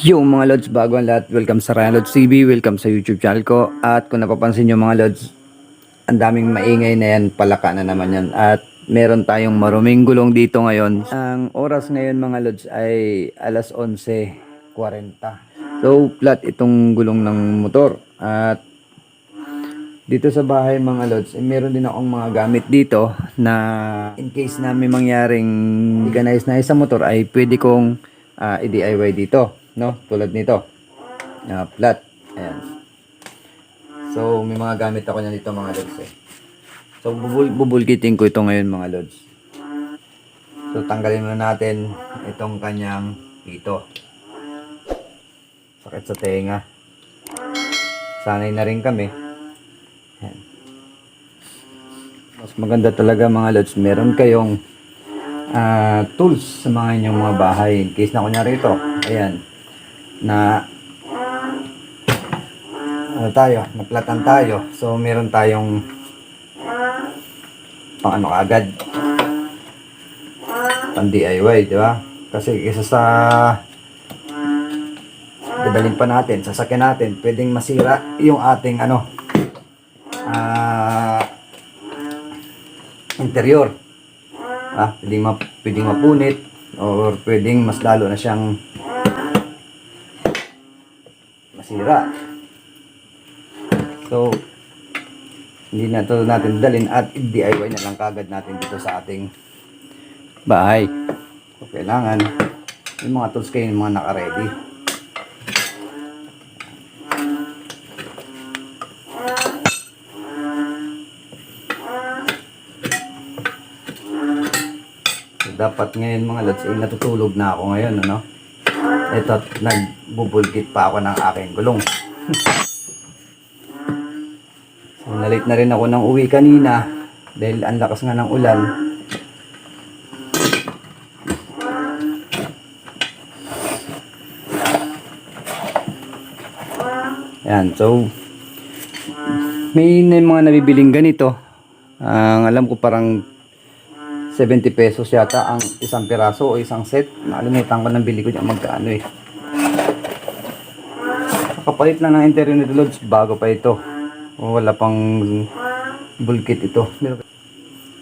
Yung mga Lods, bago ang lahat, welcome sa Ryan Lods TV, welcome sa YouTube channel ko. At kung napapansin nyo mga Lods, ang daming maingay na yan, palaka na naman yan. At meron tayong maruming gulong dito ngayon. Ang oras ngayon mga Lods ay alas 11:40. So flat itong gulong ng motor. At dito sa bahay mga Lods, meron din akong mga gamit dito na in case na may mangyaring vulcanize na sa motor ay pwede kong i-DIY dito, no? Tulad nito, flat. Ayan. So may mga gamit ako niyan dito mga Lods eh. So bubulkitin ko ito ngayon mga Lods. So tanggalin muna natin itong kanyang ito. Sakit sa tenga. Sanay na rin kami. Ayan. Mas maganda talaga mga Lods, meron kayong tools sa mga inyong mga bahay. In case na kunyari ito, ayan, na naplatan tayo. So meron tayong pang agad, pang DIY, di ba? Kasi isa sa dadalhin pa natin, sasakyan natin, pwedeng masira yung ating interior. Pwedeng mapunit or pwedeng mas lalo na siyang masira. So hindi na ito natin dalhin at i-DIY na lang kagad natin dito sa ating bahay. So kailangan yung mga tools kayo, yung mga naka-ready. Dapat ngayon mga Lods ay natutulog na ako ngayon, ano? Ito, nagbubulkit pa ako ng aking gulong. So, nalit na rin ako ng uwi kanina dahil ang lakas nga ng ulan. Yan, so may mga nabibiling ganito. Ang alam ko parang 70 pesos yata ang isang piraso o isang set. Nakalimutan ko ng bili ko dyan magkano eh. Kapalit lang ng interior nito Lods, bago pa ito. Wala pang bulkit ito.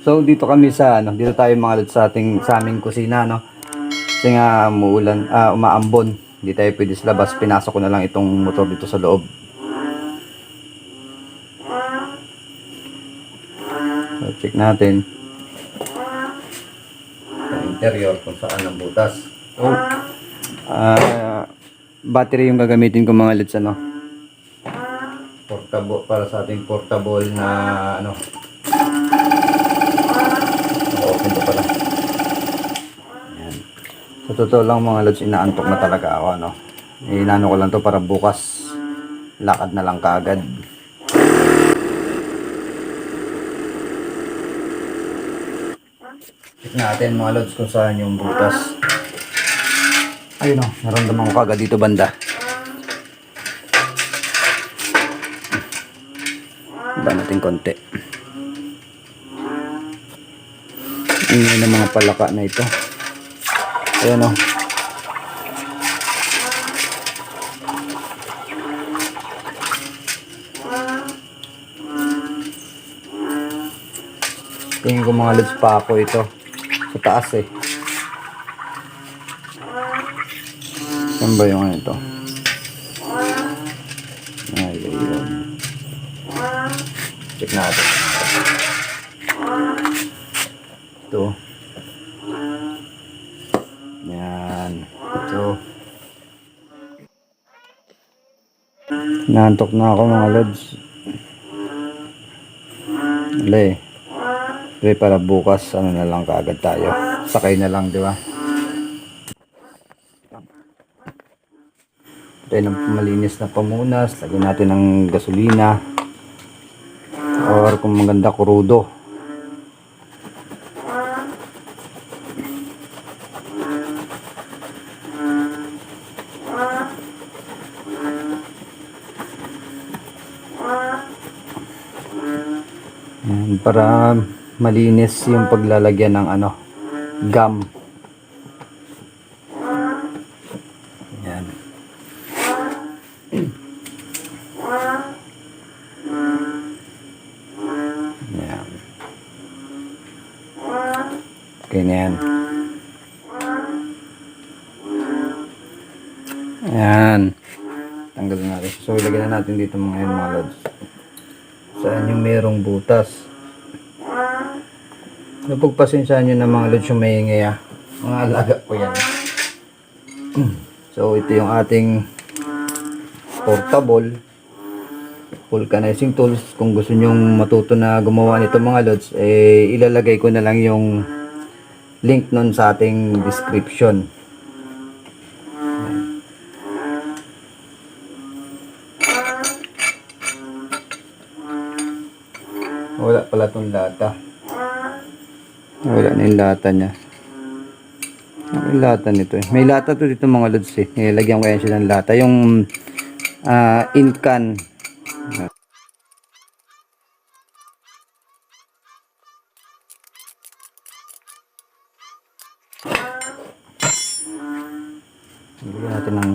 So dito kami sa dito tayo mga Lods sa aming kusina, no. Kasi nga umaambon. Hindi tayo pwede sa labas. Pinasok ko na lang itong motor dito sa loob. So check natin interior kung saan ang butas. So, battery yung gagamitin ko mga Lods, portable, para sa ating portable na open to pala. Ayan. Sa totoo lang mga Lods, inaantok na talaga ako, inano ko lang to para bukas lakad na lang kaagad. Natin mga Lods kung saan yung butas. Ayun naramdaman ko kagad dito banda. Iba natin konti. Ingay ng mga palaka na ito. Ayan tingin ko mga Lods pa ako ito sa taas eh. Saan ba yung ito? Ayun. Check natin. Ito. Yan. So naantok na ako mga Lods. Wala eh. Para bukas na lang kaagad tayo, sakay na lang, di ba? Tayo ng malinis na pamunas, lagyan natin ng gasolina or kung maganda krudo. Para malinis yung paglalagyan ng gum. Yan. Yan. Okay na yan. Ayan. Tanggalin natin. So, ilagay na natin dito mga yan mga lods. Saan yung merong butas. Napagpasensyaan nyo na mga lods yung maingay ah. Mga alaga ko yan. So, ito yung ating portable vulcanizing tools. Kung gusto nyo matuto na gumawa nito mga lods, eh, ilalagay ko na lang yung link nun sa ating description. Wala pala itong lata. Wala na yung lata niya. May lata nito eh. May lata to dito mga lods eh. Nilagyan ko yan siya ng lata. Yung in-can. Nilagyan natin ng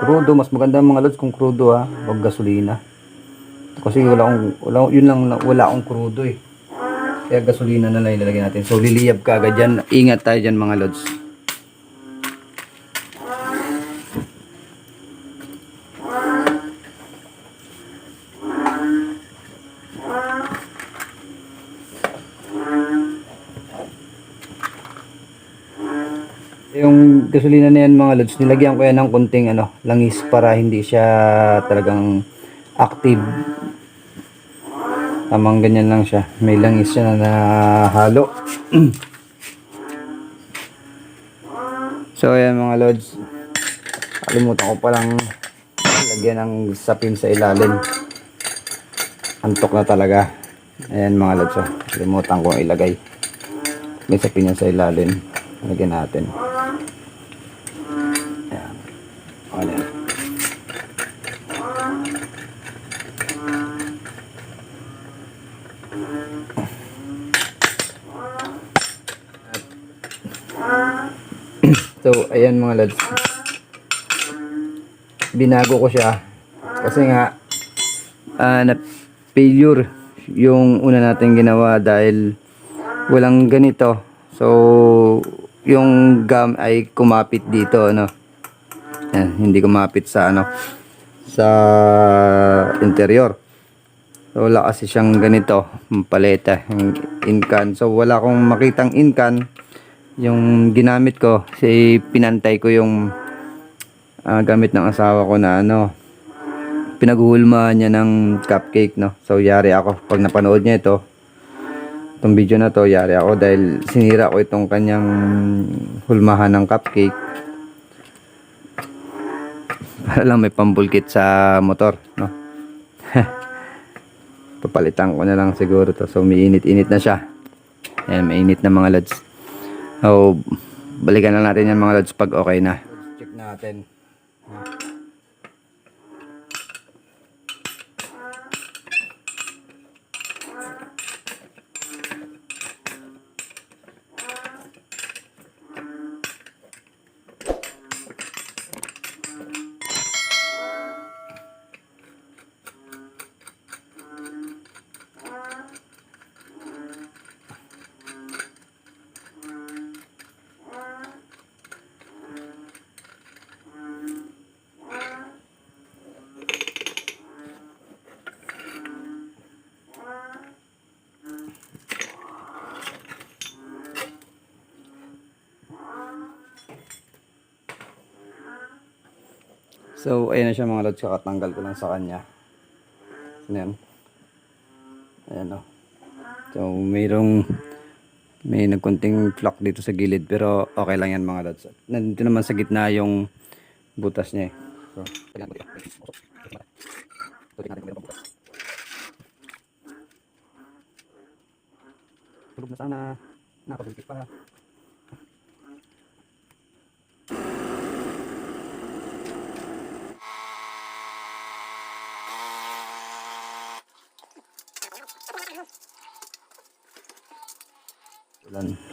crudo. Mas maganda mga lods kung crudo ha. Huwag gasolina. Kasi wala akong crudo eh. Kaya gasolina na lang ilalagay natin. So liliyab ka agad dyan. Ingat tayo dyan mga lods. Yung gasolina na yan mga lods, nilagyan ko yan ng konting langis para hindi siya talagang active. Tamang ganyan lang siya. May langis siya na nahalo. So ayan mga lods. Kalimutan ko palang lagyan ng sapin sa ilalim. Antok na talaga. Ayan mga lods. Kalimutan ko ilagay. May sapin yan sa ilalim. Lagyan natin. Ayan. Ayan. So, ayan mga lads. Binago ko siya. Kasi nga, na-failure yung una natin ginawa dahil walang ganito. So, yung gum ay kumapit dito, Ayan, hindi kumapit sa, sa interior. So, wala kasi siyang ganito, paleta, yung in-can. So, wala akong makitang in-can. Yung ginamit ko, pinantay ko yung gamit ng asawa ko na pinaghulmahan niya ng cupcake, So yari ako pag napanood niya itong video na to, yari ako dahil sinira ko itong kanyang hulmahan ng cupcake para lang may pambulkit sa motor, Papalitan ko na lang siguro to. So mainit-init na siya. Ayan, mainit na mga lods. So, balikan na natin yan mga lods pag okay na. Check natin. So, ayan na siya mga lods. Kakatanggal ko lang sa kanya. Ayan. Ayan So, may nagkunting flak dito sa gilid. Pero, okay lang yan mga lods. Nandito naman sa gitna yung butas niya So, tignan natin kung butas. Tulog na sana. Nakapagpipit pa.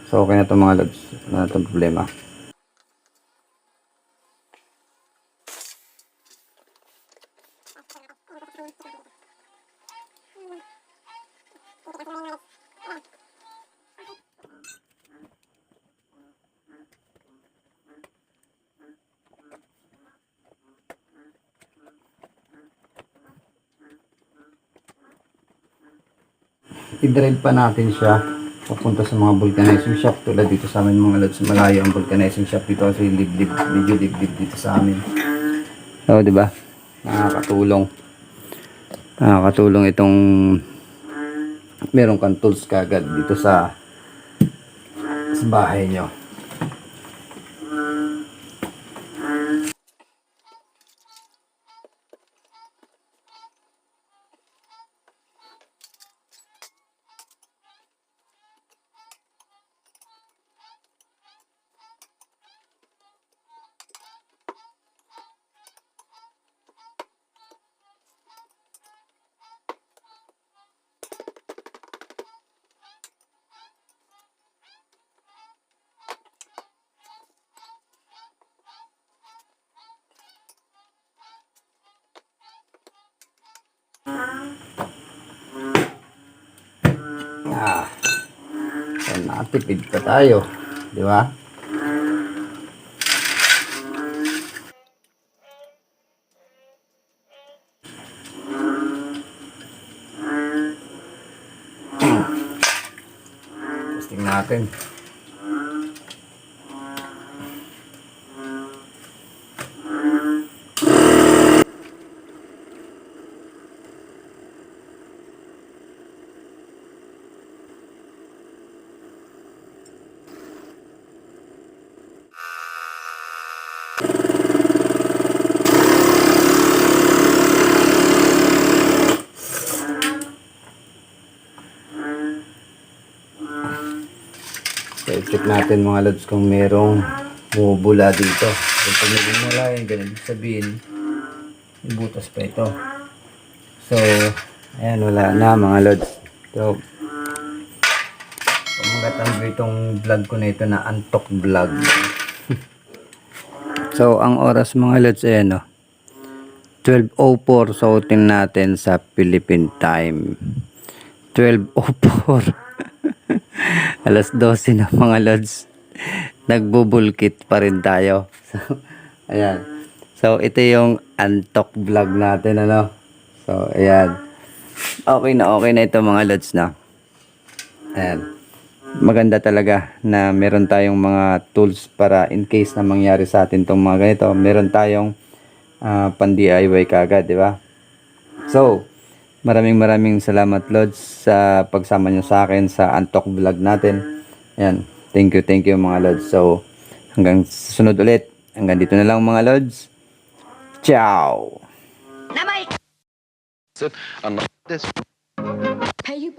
So okay na ito mga lods, wala na itong problema. I-drive pa natin siya papunta sa mga vulcanizing shop tulad dito sa amin mga lods. Malayo ang vulcanizing shop dito kasi medyo liblib dito sa amin. So, di ba? Nakakatulong itong meron kang tools kagad dito sa bahay nyo. So natipid pa tayo, di ba? Testing natin. So, check natin mga lods kung merong bumubula dito. Kung pag may bumula yun, ganun sabihin, may butas pa ito. So, ayan, wala na mga lods. So, pamagatang itong vlog ko na ito na Antok vlog. So, ang oras mga lods, ayan o. 12:04, suotin natin sa Philippine time. 12:04. Alas 12 na mga lods. Nagbubulkit pa rin tayo. So, ayan. So, ito yung Antok vlog natin, ano. So, ayan. Okay na ito mga lods na. Ayan. Maganda talaga na meron tayong mga tools para in case na mangyari sa atin tong mga ganito. Meron tayong pan-DIY kagad, di ba? So, maraming salamat Lodz sa pagsama nyo sa akin sa Antok vlog natin. Ayan. Thank you mga Lodz. So, hanggang susunod ulit. Hanggang dito na lang mga Lodz. Ciao! Hey, you